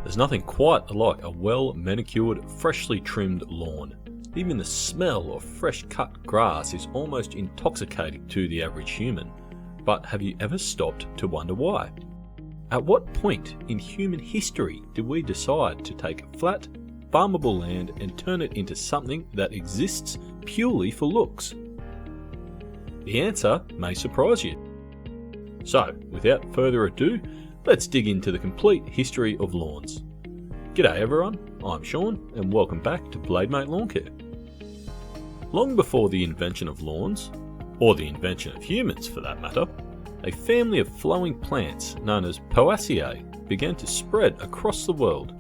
There's nothing quite like a well-manicured, freshly trimmed lawn. Even the smell of fresh-cut grass is almost intoxicating to the average human. But have you ever stopped to wonder why? At what point in human history did we decide to take flat, farmable land and turn it into something that exists purely for looks? The answer may surprise you. So, without further ado, let's dig into the complete history of lawns. G'day everyone, I'm Sean and welcome back to Blademate Lawn Care. Long before the invention of lawns, or the invention of humans for that matter, a family of flowering plants known as Poaceae began to spread across the world.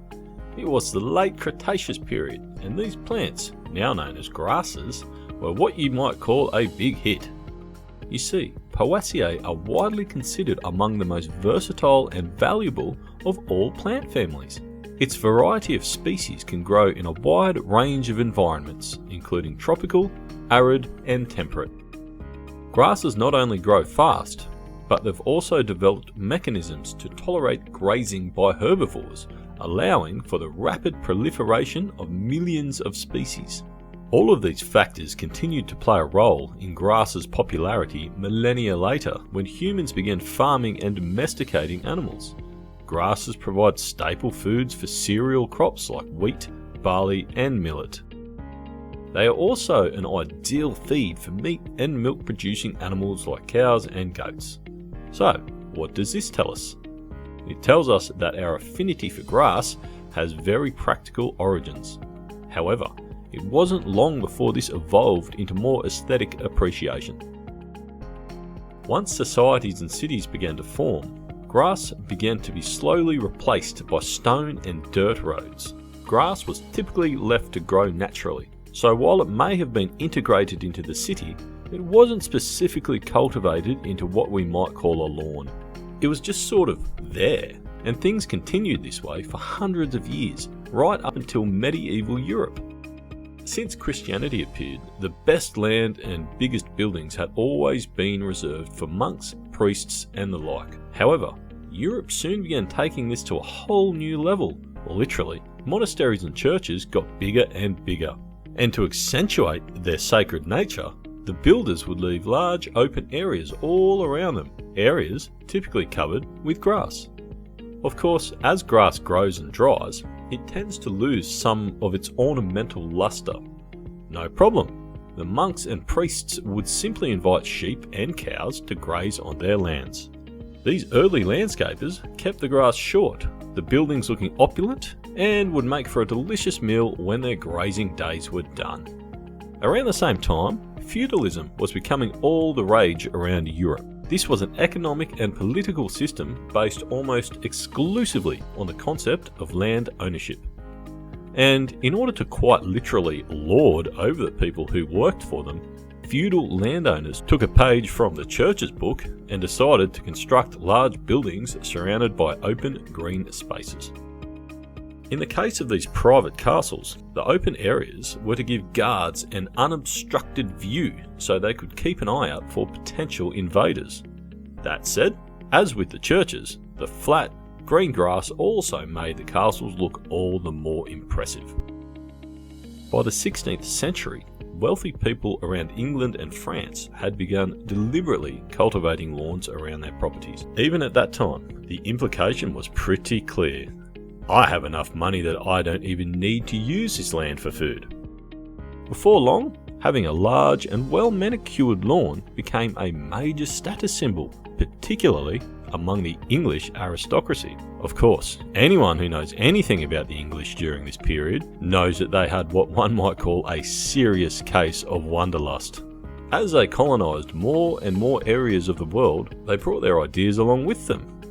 It was the late Cretaceous period, and these plants, now known as grasses, were what you might call a big hit. You see, Poaceae are widely considered among the most versatile and valuable of all plant families. Its variety of species can grow in a wide range of environments, including tropical, arid, and temperate. Grasses not only grow fast, but they've also developed mechanisms to tolerate grazing by herbivores, allowing for the rapid proliferation of millions of species. All of these factors continued to play a role in grasses' popularity millennia later when humans began farming and domesticating animals. Grasses provide staple foods for cereal crops like wheat, barley, and millet. They are also an ideal feed for meat and milk producing animals like cows and goats. So, what does this tell us? It tells us that our affinity for grass has very practical origins. However, it wasn't long before this evolved into more aesthetic appreciation. Once societies and cities began to form, grass began to be slowly replaced by stone and dirt roads. Grass was typically left to grow naturally, so while it may have been integrated into the city, it wasn't specifically cultivated into what we might call a lawn. It was just sort of there, and things continued this way for hundreds of years, right up until medieval Europe. Since Christianity appeared, the best land and biggest buildings had always been reserved for monks, priests, and the like. However, Europe soon began taking this to a whole new level. Literally, monasteries and churches got bigger and bigger. And to accentuate their sacred nature, the builders would leave large open areas all around them, areas typically covered with grass. Of course, as grass grows and dries, it tends to lose some of its ornamental luster. No problem, the monks and priests would simply invite sheep and cows to graze on their lands. These early landscapers kept the grass short, the buildings looking opulent, and would make for a delicious meal when their grazing days were done. Around the same time, feudalism was becoming all the rage around Europe. This was an economic and political system based almost exclusively on the concept of land ownership. And in order to quite literally lord over the people who worked for them, feudal landowners took a page from the church's book and decided to construct large buildings surrounded by open green spaces. In the case of these private castles, the open areas were to give guards an unobstructed view so they could keep an eye out for potential invaders. That said, as with the churches, the flat, green grass also made the castles look all the more impressive. By the 16th century, wealthy people around England and France had begun deliberately cultivating lawns around their properties. Even at that time, the implication was pretty clear. I have enough money that I don't even need to use this land for food. Before long, having a large and well-manicured lawn became a major status symbol, particularly among the English aristocracy. Of course, anyone who knows anything about the English during this period knows that they had what one might call a serious case of wanderlust. As they colonised more and more areas of the world, they brought their ideas along with them.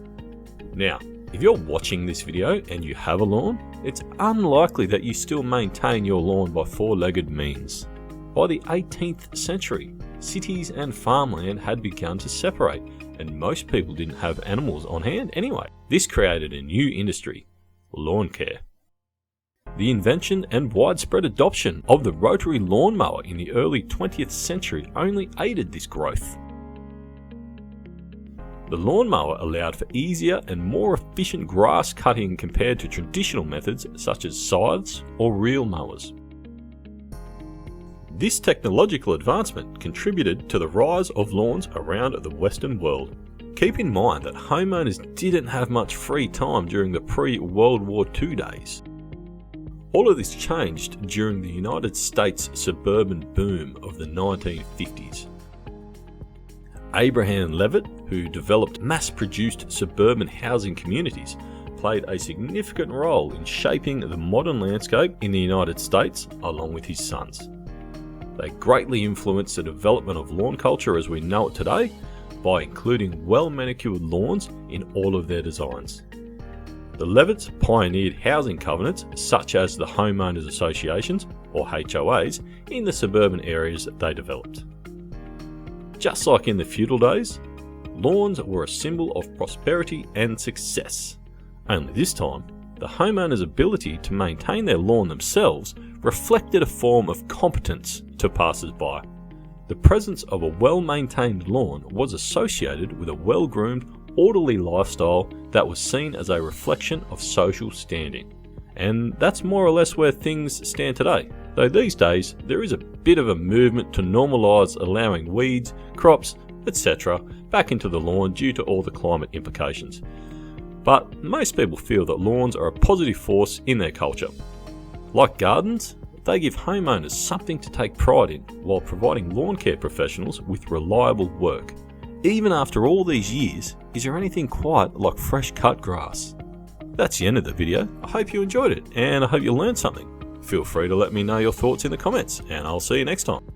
Now, if you're watching this video and you have a lawn, it's unlikely that you still maintain your lawn by four-legged means. By the 18th century, cities and farmland had begun to separate, and most people didn't have animals on hand anyway. This created a new industry, lawn care. The invention and widespread adoption of the rotary lawnmower in the early 20th century only aided this growth. The lawnmower allowed for easier and more efficient grass cutting compared to traditional methods such as scythes or reel mowers. This technological advancement contributed to the rise of lawns around the Western world. Keep in mind that homeowners didn't have much free time during the pre-World War II days. All of this changed during the United States suburban boom of the 1950s. Abraham Levitt, who developed mass-produced suburban housing communities, played a significant role in shaping the modern landscape in the United States along with his sons. They greatly influenced the development of lawn culture as we know it today by including well-manicured lawns in all of their designs. The Levitts pioneered housing covenants such as the Homeowners Associations, or HOAs, in the suburban areas that they developed. Just like in the feudal days, lawns were a symbol of prosperity and success. Only this time, the homeowner's ability to maintain their lawn themselves reflected a form of competence to passers-by. The presence of a well-maintained lawn was associated with a well-groomed, orderly lifestyle that was seen as a reflection of social standing. And that's more or less where things stand today, though these days there is a bit of a movement to normalise allowing weeds, crops, etc. back into the lawn due to all the climate implications. But most people feel that lawns are a positive force in their culture. Like gardens, they give homeowners something to take pride in while providing lawn care professionals with reliable work. Even after all these years, is there anything quite like fresh cut grass? That's the end of the video. I hope you enjoyed it and I hope you learned something. Feel free to let me know your thoughts in the comments and I'll see you next time.